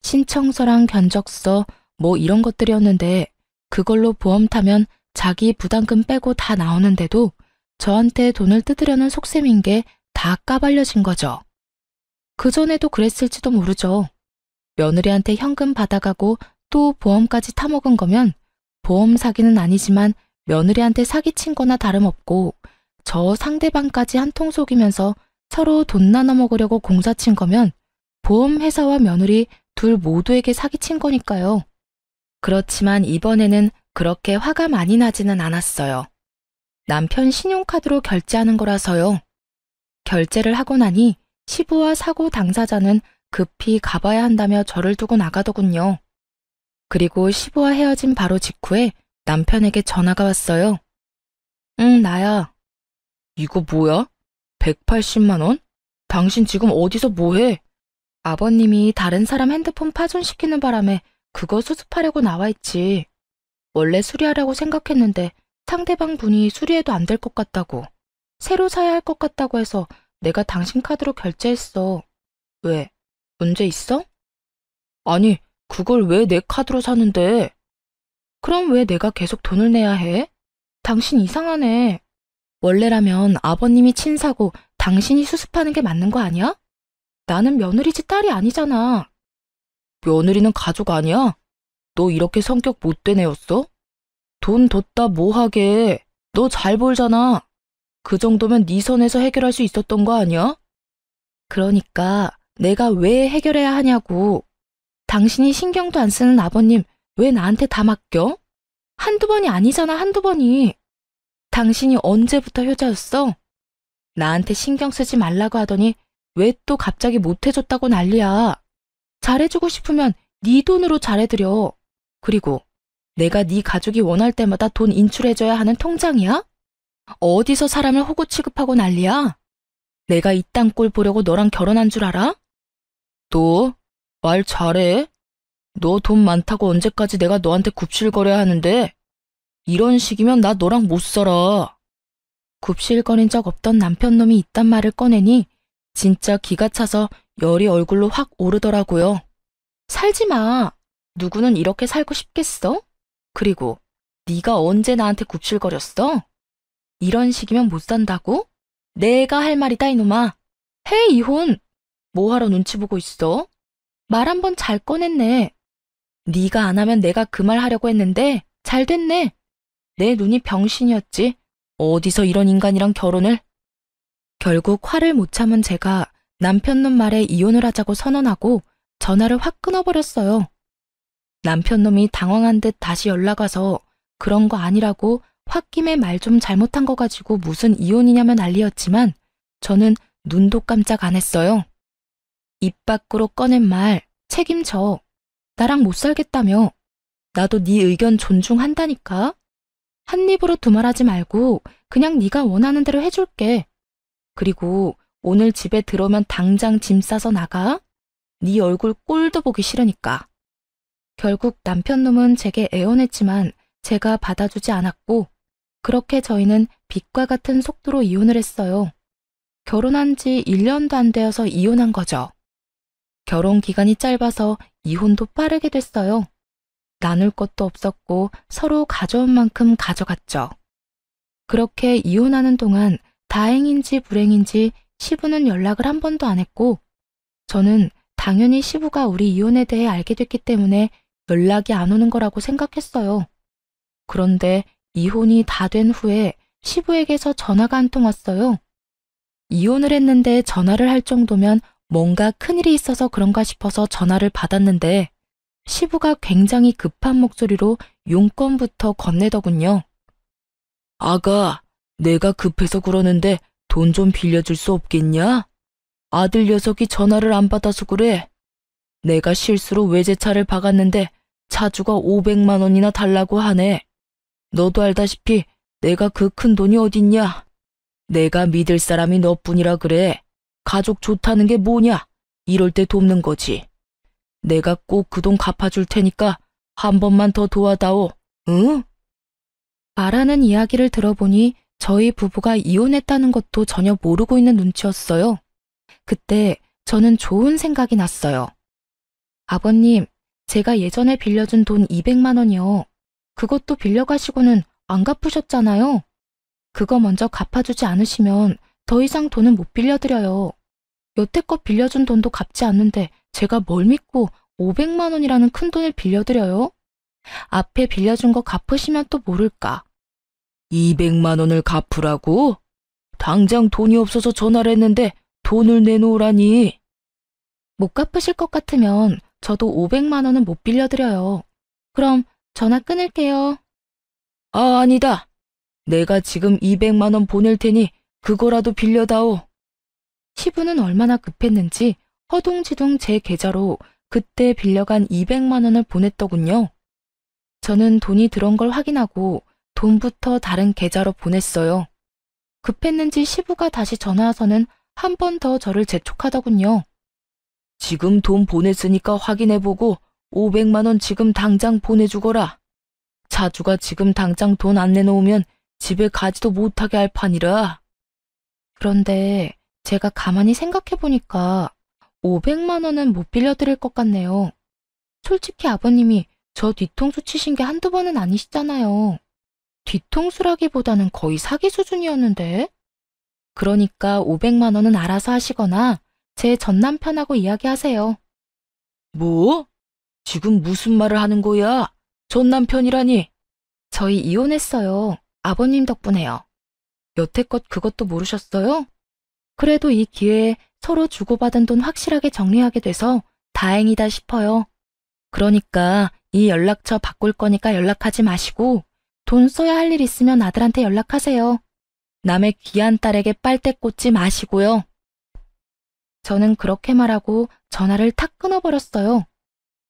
A: 신청서랑 견적서 뭐 이런 것들이었는데 그걸로 보험 타면 자기 부담금 빼고 다 나오는데도 저한테 돈을 뜯으려는 속셈인 게 다 까발려진 거죠. 그전에도 그랬을지도 모르죠. 며느리한테 현금 받아가고 또 보험까지 타먹은 거면 보험 사기는 아니지만 며느리한테 사기친 거나 다름없고 저 상대방까지 한통 속이면서 서로 돈 나눠 먹으려고 공사친 거면 보험회사와 며느리 둘 모두에게 사기친 거니까요. 그렇지만 이번에는 그렇게 화가 많이 나지는 않았어요. 남편 신용카드로 결제하는 거라서요. 결제를 하고 나니 시부와 사고 당사자는 급히 가봐야 한다며 저를 두고 나가더군요. 그리고 시부와 헤어진 바로 직후에 남편에게 전화가 왔어요. 응, 나야. 이거 뭐야? 180만 원? 당신 지금 어디서 뭐해? 아버님이 다른 사람 핸드폰 파손시키는 바람에 그거 수습하려고 나와 있지. 원래 수리하려고 생각했는데 상대방 분이 수리해도 안 될 것 같다고. 새로 사야 할 것 같다고 해서 내가 당신 카드로 결제했어. 왜? 문제 있어? 아니, 그걸 왜 내 카드로 사는데? 그럼 왜 내가 계속 돈을 내야 해? 당신 이상하네. 원래라면 아버님이 친 사고 당신이 수습하는 게 맞는 거 아니야? 나는 며느리지 딸이 아니잖아. 며느리는 가족 아니야? 너 이렇게 성격 못된 애였어? 돈 뒀다 뭐 하게. 너 잘 벌잖아. 그 정도면 네 선에서 해결할 수 있었던 거 아니야? 그러니까 내가 왜 해결해야 하냐고. 당신이 신경도 안 쓰는 아버님 왜 나한테 다 맡겨? 한두 번이 아니잖아, 한두 번이. 당신이 언제부터 효자였어? 나한테 신경 쓰지 말라고 하더니 왜 또 갑자기 못해줬다고 난리야. 잘해주고 싶으면 네 돈으로 잘해드려. 그리고 내가 네 가족이 원할 때마다 돈 인출해줘야 하는 통장이야? 어디서 사람을 호구 취급하고 난리야? 내가 이 땅 꼴 보려고 너랑 결혼한 줄 알아? 너 말 잘해. 너 돈 많다고 언제까지 내가 너한테 굽실거려야 하는데? 이런 식이면 나 너랑 못 살아. 굽실거린 적 없던 남편놈이 이딴 말을 꺼내니 진짜 기가 차서 열이 얼굴로 확 오르더라고요. 살지 마. 누구는 이렇게 살고 싶겠어? 그리고 네가 언제 나한테 굽실거렸어? 이런 식이면 못 산다고? 내가 할 말이다 이놈아. 해 이혼. 뭐하러 눈치 보고 있어? 말 한 번 잘 꺼냈네. 네가 안 하면 내가 그 말 하려고 했는데 잘 됐네. 내 눈이 병신이었지. 어디서 이런 인간이랑 결혼을. 결국 화를 못 참은 제가 남편놈 말에 이혼을 하자고 선언하고 전화를 확 끊어버렸어요. 남편놈이 당황한 듯 다시 연락 와서 그런 거 아니라고 홧김에 말 좀 잘못한 거 가지고 무슨 이혼이냐며 난리였지만 저는 눈도 깜짝 안 했어요. 입 밖으로 꺼낸 말 책임져. 나랑 못 살겠다며. 나도 네 의견 존중한다니까. 한 입으로 두말하지 말고 그냥 네가 원하는 대로 해줄게. 그리고 오늘 집에 들어오면 당장 짐 싸서 나가. 네 얼굴 꼴도 보기 싫으니까. 결국 남편 놈은 제게 애원했지만 제가 받아주지 않았고 그렇게 저희는 빛과 같은 속도로 이혼을 했어요. 결혼한 지 1년도 안 되어서 이혼한 거죠. 결혼 기간이 짧아서 이혼도 빠르게 됐어요. 나눌 것도 없었고 서로 가져온 만큼 가져갔죠. 그렇게 이혼하는 동안 다행인지 불행인지 시부는 연락을 한 번도 안 했고 저는 당연히 시부가 우리 이혼에 대해 알게 됐기 때문에 연락이 안 오는 거라고 생각했어요. 그런데 이혼이 다 된 후에 시부에게서 전화가 한 통 왔어요. 이혼을 했는데 전화를 할 정도면 뭔가 큰일이 있어서 그런가 싶어서 전화를 받았는데 시부가 굉장히 급한 목소리로 용건부터 건네더군요.
B: 아가, 내가 급해서 그러는데 돈 좀 빌려줄 수 없겠냐? 아들 녀석이 전화를 안 받아서 그래. 내가 실수로 외제차를 박았는데 차주가 500만 원이나 달라고 하네. 너도 알다시피 내가 그 큰 돈이 어딨냐? 내가 믿을 사람이 너뿐이라 그래. 가족 좋다는 게 뭐냐? 이럴 때 돕는 거지. 내가 꼭 그 돈 갚아줄 테니까 한 번만 더 도와다오. 응?
A: 말하는 이야기를 들어보니 저희 부부가 이혼했다는 것도 전혀 모르고 있는 눈치였어요. 그때 저는 좋은 생각이 났어요. 아버님, 제가 예전에 빌려준 돈 200만 원이요. 그것도 빌려가시고는 안 갚으셨잖아요. 그거 먼저 갚아주지 않으시면 더 이상 돈은 못 빌려드려요. 여태껏 빌려준 돈도 갚지 않는데 제가 뭘 믿고 500만 원이라는 큰 돈을 빌려드려요? 앞에 빌려준 거 갚으시면 또 모를까.
B: 200만 원을 갚으라고? 당장 돈이 없어서 전화를 했는데 돈을 내놓으라니.
A: 못 갚으실 것 같으면 저도 500만 원은 못 빌려드려요. 그럼 전화 끊을게요.
B: 아, 아니다. 내가 지금 200만 원 보낼 테니 그거라도 빌려다오.
A: 시부는 얼마나 급했는지 허둥지둥 제 계좌로 그때 빌려간 200만 원을 보냈더군요. 저는 돈이 들어온 걸 확인하고 돈부터 다른 계좌로 보냈어요. 급했는지 시부가 다시 전화와서는 한 번 더 저를 재촉하더군요.
B: 지금 돈 보냈으니까 확인해보고 500만 원 지금 당장 보내주거라. 차주가 지금 당장 돈 안 내놓으면 집에 가지도 못하게 할 판이라.
A: 그런데 제가 가만히 생각해보니까 500만 원은 못 빌려드릴 것 같네요. 솔직히 아버님이 저 뒤통수 치신 게 한두 번은 아니시잖아요. 뒤통수라기보다는 거의 사기 수준이었는데. 그러니까 500만 원은 알아서 하시거나 제 전남편하고 이야기하세요.
B: 뭐? 지금 무슨 말을 하는 거야? 전 남편이라니.
A: 저희 이혼했어요. 아버님 덕분에요. 여태껏 그것도 모르셨어요? 그래도 이 기회에 서로 주고받은 돈 확실하게 정리하게 돼서 다행이다 싶어요. 그러니까 이 연락처 바꿀 거니까 연락하지 마시고 돈 써야 할 일 있으면 아들한테 연락하세요. 남의 귀한 딸에게 빨대 꽂지 마시고요. 저는 그렇게 말하고 전화를 탁 끊어버렸어요.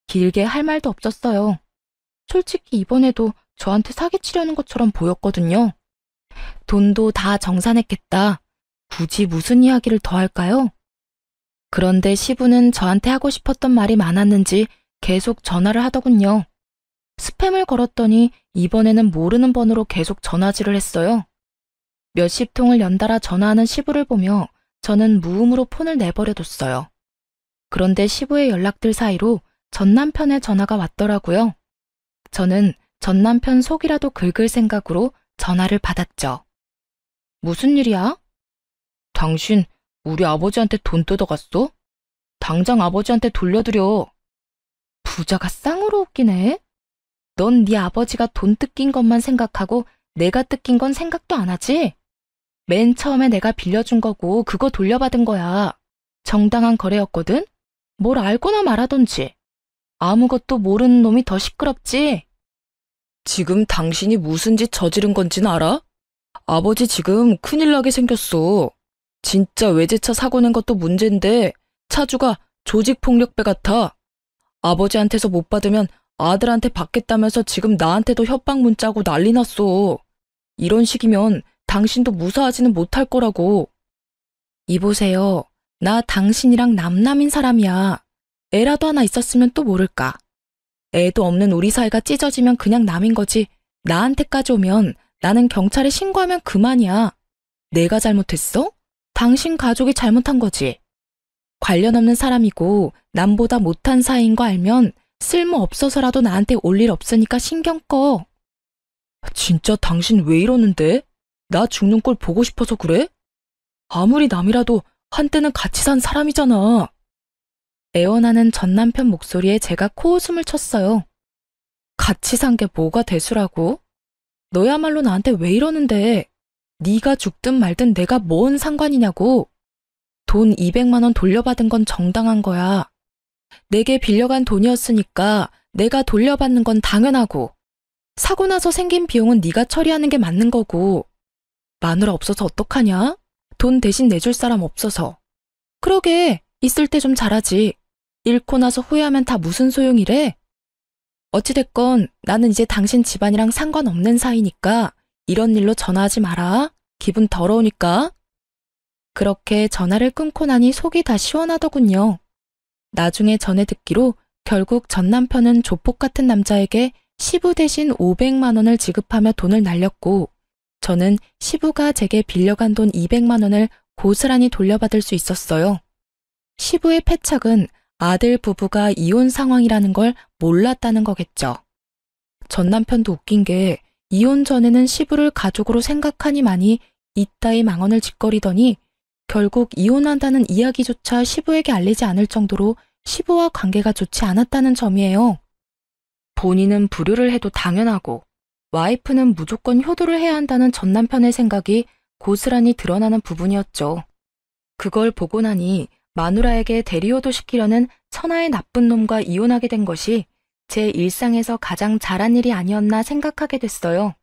A: 길게 할 말도 없었어요. 솔직히 이번에도 저한테 사기치려는 것처럼 보였거든요. 돈도 다 정산했겠다. 굳이 무슨 이야기를 더 할까요? 그런데 시부는 저한테 하고 싶었던 말이 많았는지 계속 전화를 하더군요. 스팸을 걸었더니 이번에는 모르는 번호로 계속 전화질을 했어요. 몇십 통을 연달아 전화하는 시부를 보며 저는 무음으로 폰을 내버려뒀어요. 그런데 시부의 연락들 사이로 전남편의 전화가 왔더라고요. 저는 전남편 속이라도 긁을 생각으로 전화를 받았죠. 무슨 일이야?
B: 당신 우리 아버지한테 돈 뜯어갔어? 당장 아버지한테 돌려드려.
A: 부자가 쌍으로 웃기네. 넌 네 아버지가 돈 뜯긴 것만 생각하고 내가 뜯긴 건 생각도 안 하지? 맨 처음에 내가 빌려준 거고 그거 돌려받은 거야. 정당한 거래였거든? 뭘 알고나 말하던지. 아무것도 모르는 놈이 더 시끄럽지?
B: 지금 당신이 무슨 짓 저지른 건지는 알아? 아버지 지금 큰일 나게 생겼어. 진짜 외제차 사고 낸 것도 문제인데 차주가 조직폭력배 같아. 아버지한테서 못 받으면 아들한테 받겠다면서 지금 나한테도 협박 문자고 난리 났어. 이런 식이면 당신도 무사하지는 못할 거라고. 이보세요. 나 당신이랑 남남인 사람이야. 애라도 하나 있었으면 또 모를까. 애도 없는 우리 사이가 찢어지면 그냥 남인 거지. 나한테까지 오면 나는 경찰에 신고하면 그만이야. 내가 잘못했어? 당신 가족이 잘못한 거지. 관련 없는 사람이고 남보다 못한 사이인 거 알면 쓸모 없어서라도 나한테 올 일 없으니까 신경 꺼. 진짜 당신 왜 이러는데? 나 죽는 꼴 보고 싶어서 그래? 아무리 남이라도 한때는 같이 산 사람이잖아. 애원하는 전 남편 목소리에 제가 코웃음을 쳤어요. 같이 산 게 뭐가 대수라고? 너야말로 나한테 왜 이러는데? 네가 죽든 말든 내가 뭔 상관이냐고. 돈 200만 원 돌려받은 건 정당한 거야. 내게 빌려간 돈이었으니까 내가 돌려받는 건 당연하고. 사고 나서 생긴 비용은 네가 처리하는 게 맞는 거고. 마누라 없어서 어떡하냐? 돈 대신 내줄 사람 없어서. 그러게, 있을 때 좀 잘하지. 잃고 나서 후회하면 다 무슨 소용이래? 어찌됐건 나는 이제 당신 집안이랑 상관없는 사이니까 이런 일로 전화하지 마라. 기분 더러우니까. 그렇게 전화를 끊고 나니 속이 다 시원하더군요. 나중에 전해 듣기로 결국 전 남편은 조폭 같은 남자에게 시부 대신 500만 원을 지급하며 돈을 날렸고, 저는 시부가 제게 빌려간 돈 200만 원을 고스란히 돌려받을 수 있었어요. 시부의 패착은 아들 부부가 이혼 상황이라는 걸 몰랐다는 거겠죠. 전 남편도 웃긴 게 이혼 전에는 시부를 가족으로 생각하니만이 이따위 망언을 짓거리더니 결국 이혼한다는 이야기조차 시부에게 알리지 않을 정도로 시부와 관계가 좋지 않았다는 점이에요. 본인은 불효를 해도 당연하고 와이프는 무조건 효도를 해야 한다는 전 남편의 생각이 고스란히 드러나는 부분이었죠. 그걸 보고 나니 마누라에게 대리효도 시키려는 천하의 나쁜 놈과 이혼하게 된 것이 제 일상에서 가장 잘한 일이 아니었나 생각하게 됐어요.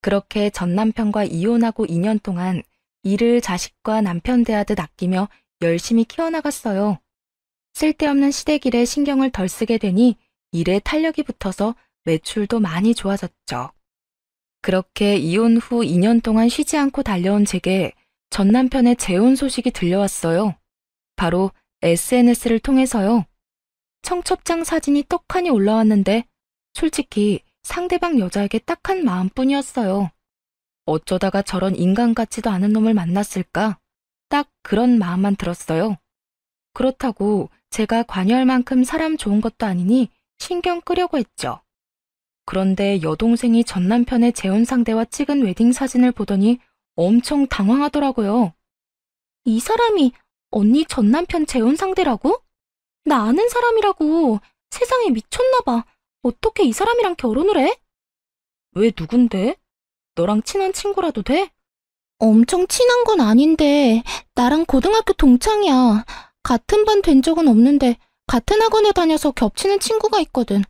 B: 그렇게 전 남편과 이혼하고 2년 동안 일을 자식과 남편 대하듯 아끼며 열심히 키워나갔어요. 쓸데없는 시댁일에 신경을 덜 쓰게 되니 일에 탄력이 붙어서 매출도 많이 좋아졌죠. 그렇게 이혼 후 2년 동안 쉬지 않고 달려온 제게 전 남편의 재혼 소식이 들려왔어요. 바로 SNS를 통해서요. 청첩장 사진이 떡하니 올라왔는데 솔직히 상대방 여자에게 딱한 마음뿐이었어요. 어쩌다가 저런 인간 같지도 않은 놈을 만났을까? 딱 그런 마음만 들었어요. 그렇다고 제가 관여할 만큼 사람 좋은 것도 아니니 신경 끄려고 했죠. 그런데 여동생이 전 남편의 재혼 상대와 찍은 웨딩 사진을 보더니 엄청 당황하더라고요. 이 사람이 언니 전 남편 재혼 상대라고? 나 아는 사람이라고. 세상에 미쳤나 봐. 어떻게 이 사람이랑 결혼을 해? 왜 누군데? 너랑 친한 친구라도 돼? 엄청 친한 건 아닌데 나랑 고등학교 동창이야. 같은 반 된 적은 없는데 같은 학원에 다녀서 겹치는 친구가 있거든.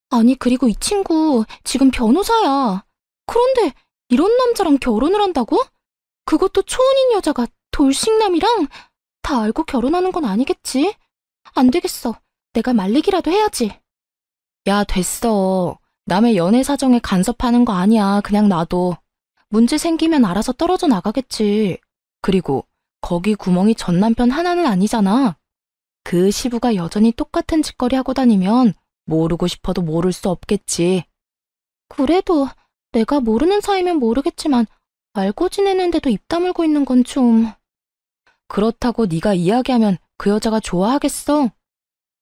B: 아니 그리고 이 친구 지금 변호사야. 그런데 이런 남자랑 결혼을 한다고? 그것도 초혼인 여자가 돌싱남이랑? 다 알고 결혼하는 건 아니겠지? 안 되겠어. 내가 말리기라도 해야지. 야, 됐어. 남의 연애 사정에 간섭하는 거 아니야. 그냥 놔둬. 문제 생기면 알아서 떨어져 나가겠지. 그리고 거기 구멍이 전 남편 하나는 아니잖아. 그 시부가 여전히 똑같은 짓거리 하고 다니면 모르고 싶어도 모를 수 없겠지. 그래도 내가 모르는 사이면 모르겠지만 알고 지내는데도 입 다물고 있는 건 좀... 그렇다고 네가 이야기하면 그 여자가 좋아하겠어?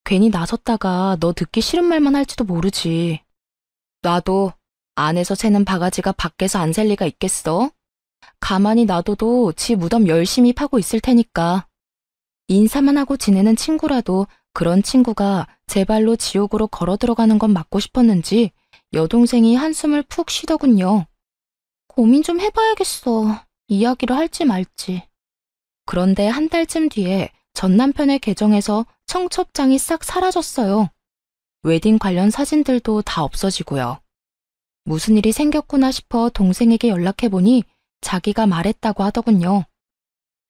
B: 괜히 나섰다가 너 듣기 싫은 말만 할지도 모르지. 나도 안에서 새는 바가지가 밖에서 안 셀 리가 있겠어? 가만히 놔둬도 지 무덤 열심히 파고 있을 테니까. 인사만 하고 지내는 친구라도 그런 친구가 제 발로 지옥으로 걸어 들어가는 건 막고 싶었는지 여동생이 한숨을 푹 쉬더군요. 고민 좀 해봐야겠어. 이야기를 할지 말지. 그런데 한 달쯤 뒤에 전 남편의 계정에서 청첩장이 싹 사라졌어요. 웨딩 관련 사진들도 다 없어지고요. 무슨 일이 생겼구나 싶어 동생에게 연락해보니 자기가 말했다고 하더군요.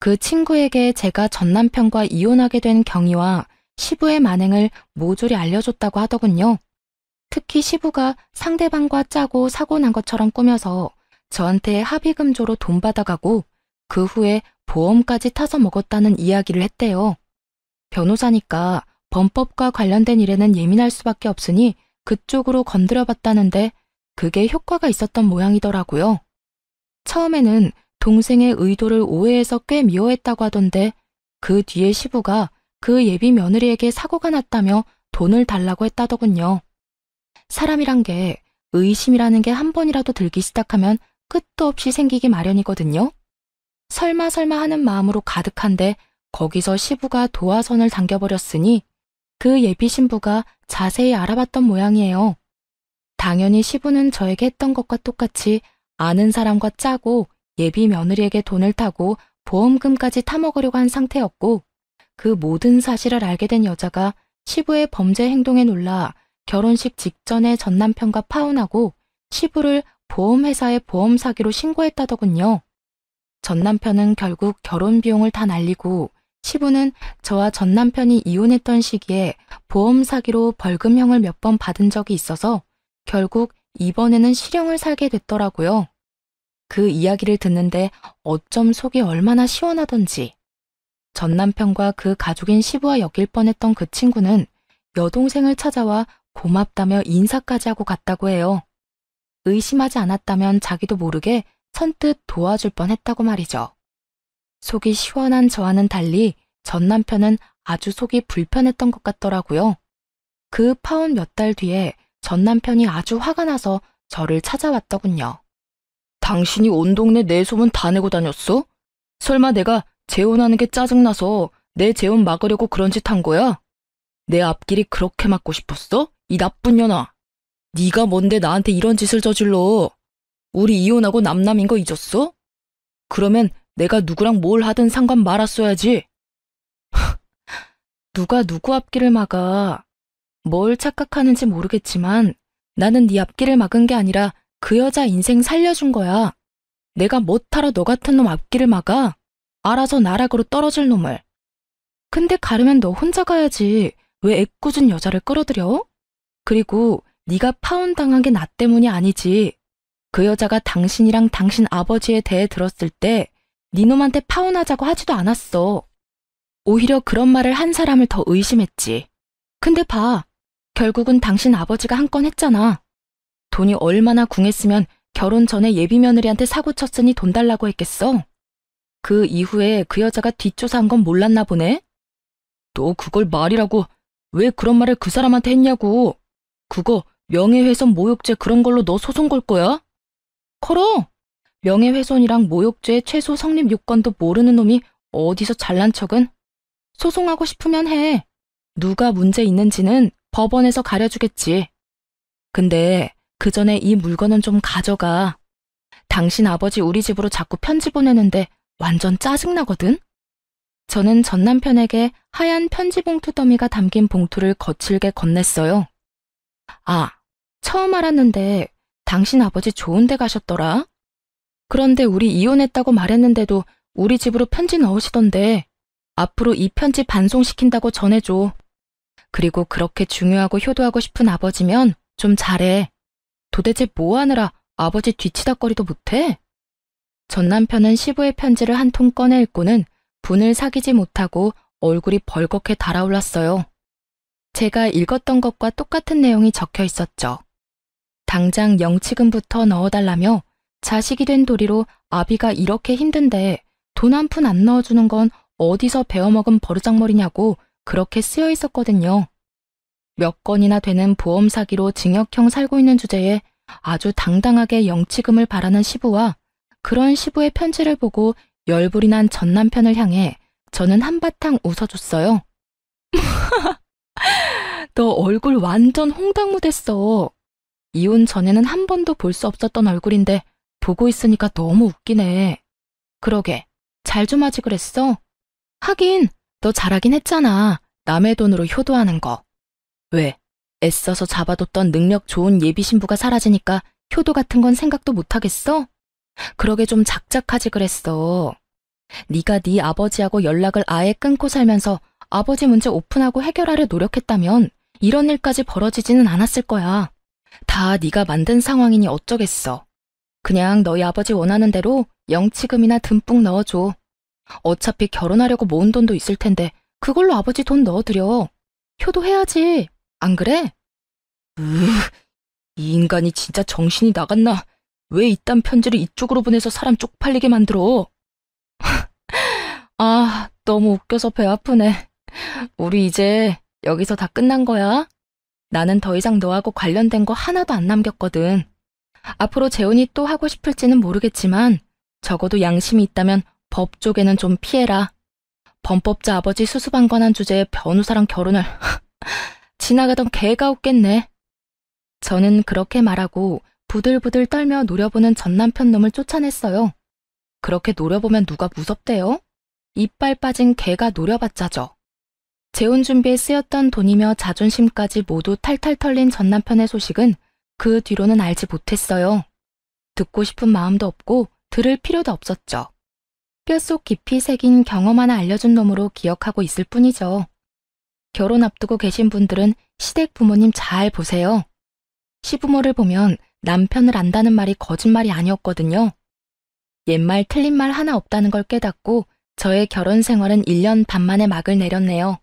B: 그 친구에게 제가 전 남편과 이혼하게 된 경위와
A: 시부의 만행을 모조리 알려줬다고 하더군요. 특히 시부가 상대방과 짜고 사고 난 것처럼 꾸며서 저한테 합의금조로 돈 받아가고 그 후에 보험까지 타서 먹었다는 이야기를 했대요. 변호사니까 범법과 관련된 일에는 예민할 수밖에 없으니 그쪽으로 건드려봤다는데 그게 효과가 있었던 모양이더라고요. 처음에는 동생의 의도를 오해해서 꽤 미워했다고 하던데 그 뒤에 시부가 그 예비 며느리에게 사고가 났다며 돈을 달라고 했다더군요. 사람이란 게 의심이라는 게 한 번이라도 들기 시작하면 끝도 없이 생기기 마련이거든요. 설마 하는 마음으로 가득한데 거기서 시부가 도화선을 당겨버렸으니 그 예비 신부가 자세히 알아봤던 모양이에요. 당연히 시부는 저에게 했던 것과 똑같이 아는 사람과 짜고 예비 며느리에게 돈을 타고 보험금까지 타먹으려고 한 상태였고 그 모든 사실을 알게 된 여자가 시부의 범죄 행동에 놀라 결혼식 직전에 전 남편과 파혼하고 시부를 보험회사에 보험 사기로 신고했다더군요. 전 남편은 결국 결혼 비용을 다 날리고 시부는 저와 전 남편이 이혼했던 시기에 보험 사기로 벌금형을 몇 번 받은 적이 있어서 결국 이번에는 실형을 살게 됐더라고요. 그 이야기를 듣는데 어쩜 속이 얼마나 시원하던지. 전 남편과 그 가족인 시부와 엮일 뻔했던 그 친구는 여동생을 찾아와 고맙다며 인사까지 하고 갔다고 해요. 의심하지 않았다면 자기도 모르게 선뜻 도와줄 뻔했다고 말이죠. 속이 시원한 저와는 달리 전 남편은 아주 속이 불편했던 것 같더라고요. 그 파혼 몇 달 뒤에 전 남편이 아주 화가 나서 저를 찾아왔더군요. 당신이 온 동네 내 소문 다 내고 다녔어? 설마 내가 재혼하는 게 짜증나서 내 재혼 막으려고 그런 짓 한 거야? 내 앞길이 그렇게 막고 싶었어? 이 나쁜 년아. 네가 뭔데 나한테 이런 짓을 저질러? 우리 이혼하고 남남인 거 잊었어? 그러면 내가 누구랑 뭘 하든 상관 말았어야지. 누가 누구 앞길을 막아. 뭘 착각하는지 모르겠지만 나는 네 앞길을 막은 게 아니라 그 여자 인생 살려준 거야. 내가 못하러 너 같은 놈 앞길을 막아? 알아서 나락으로 떨어질 놈을. 근데 가려면 너 혼자 가야지. 왜 애꿎은 여자를 끌어들여? 그리고 네가 파혼당한 게 나 때문이 아니지. 그 여자가 당신이랑 당신 아버지에 대해 들었을 때 네 놈한테 파혼하자고 하지도 않았어. 오히려 그런 말을 한 사람을 더 의심했지. 근데 봐. 결국은 당신 아버지가 한 건 했잖아. 돈이 얼마나 궁했으면 결혼 전에 예비 며느리한테 사고 쳤으니 돈 달라고 했겠어. 그 이후에 그 여자가 뒷조사한 건 몰랐나 보네? 너 그걸 말이라고 왜 그런 말을 그 사람한테 했냐고. 그거 명예훼손 모욕죄 그런 걸로 너 소송 걸 거야? 걸어. 명예훼손이랑 모욕죄 최소 성립 요건도 모르는 놈이 어디서 잘난 척은? 소송하고 싶으면 해. 누가 문제 있는지는 법원에서 가려주겠지. 근데 그 전에 이 물건은 좀 가져가. 당신 아버지 우리 집으로 자꾸 편지 보내는데 완전 짜증나거든? 저는 전 남편에게 하얀 편지 봉투 더미가 담긴 봉투를 거칠게 건넸어요. 아, 처음 알았는데 당신 아버지 좋은 데 가셨더라? 그런데 우리 이혼했다고 말했는데도 우리 집으로 편지 넣으시던데 앞으로 이 편지 반송시킨다고 전해줘. 그리고 그렇게 중요하고 효도하고 싶은 아버지면 좀 잘해. 도대체 뭐 하느라 아버지 뒤치다꺼리도 못해? 전 남편은 시부의 편지를 한 통 꺼내 읽고는 분을 사귀지 못하고 얼굴이 벌겋게 달아올랐어요. 제가 읽었던 것과 똑같은 내용이 적혀 있었죠. 당장 영치금부터 넣어달라며 자식이 된 도리로 아비가 이렇게 힘든데 돈 한 푼 안 넣어주는 건 어디서 배워먹은 버르장머리냐고 그렇게 쓰여 있었거든요. 몇 건이나 되는 보험 사기로 징역형 살고 있는 주제에 아주 당당하게 영치금을 바라는 시부와 그런 시부의 편지를 보고 열불이 난 전 남편을 향해 저는 한바탕 웃어줬어요. 너 얼굴 완전 홍당무됐어. 이혼 전에는 한 번도 볼 수 없었던 얼굴인데 보고 있으니까 너무 웃기네. 그러게, 잘 좀 하지 그랬어? 하긴, 너 잘하긴 했잖아. 남의 돈으로 효도하는 거. 왜? 애써서 잡아뒀던 능력 좋은 예비 신부가 사라지니까 효도 같은 건 생각도 못하겠어? 그러게 좀 작작하지 그랬어. 네가 네 아버지하고 연락을 아예 끊고 살면서 아버지 문제 오픈하고 해결하려 노력했다면 이런 일까지 벌어지지는 않았을 거야. 다 네가 만든 상황이니 어쩌겠어. 그냥 너희 아버지 원하는 대로 영치금이나 듬뿍 넣어줘. 어차피 결혼하려고 모은 돈도 있을 텐데 그걸로 아버지 돈 넣어드려. 효도해야지. 안 그래? 이 인간이 진짜 정신이 나갔나? 왜 이딴 편지를 이쪽으로 보내서 사람 쪽팔리게 만들어? 아, 너무 웃겨서 배 아프네. 우리 이제 여기서 다 끝난 거야? 나는 더 이상 너하고 관련된 거 하나도 안 남겼거든. 앞으로 재혼이 또 하고 싶을지는 모르겠지만 적어도 양심이 있다면 법 쪽에는 좀 피해라. 범법자 아버지 수수방관한 주제에 변호사랑 결혼을 지나가던 개가 웃겠네. 저는 그렇게 말하고 부들부들 떨며 노려보는 전남편 놈을 쫓아냈어요. 그렇게 노려보면 누가 무섭대요? 이빨 빠진 개가 노려봤자죠. 재혼 준비에 쓰였던 돈이며 자존심까지 모두 탈탈 털린 전남편의 소식은 그 뒤로는 알지 못했어요. 듣고 싶은 마음도 없고 들을 필요도 없었죠. 뼛속 깊이 새긴 경험 하나 알려준 놈으로 기억하고 있을 뿐이죠. 결혼 앞두고 계신 분들은 시댁 부모님 잘 보세요. 시부모를 보면 남편을 안다는 말이 거짓말이 아니었거든요. 옛말 틀린 말 하나 없다는 걸 깨닫고 저의 결혼 생활은 1년 반 만에 막을 내렸네요.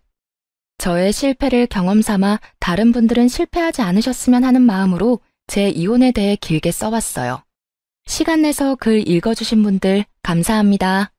A: 저의 실패를 경험 삼아 다른 분들은 실패하지 않으셨으면 하는 마음으로 제 이혼에 대해 길게 써왔어요. 시간 내서 글 읽어주신 분들 감사합니다.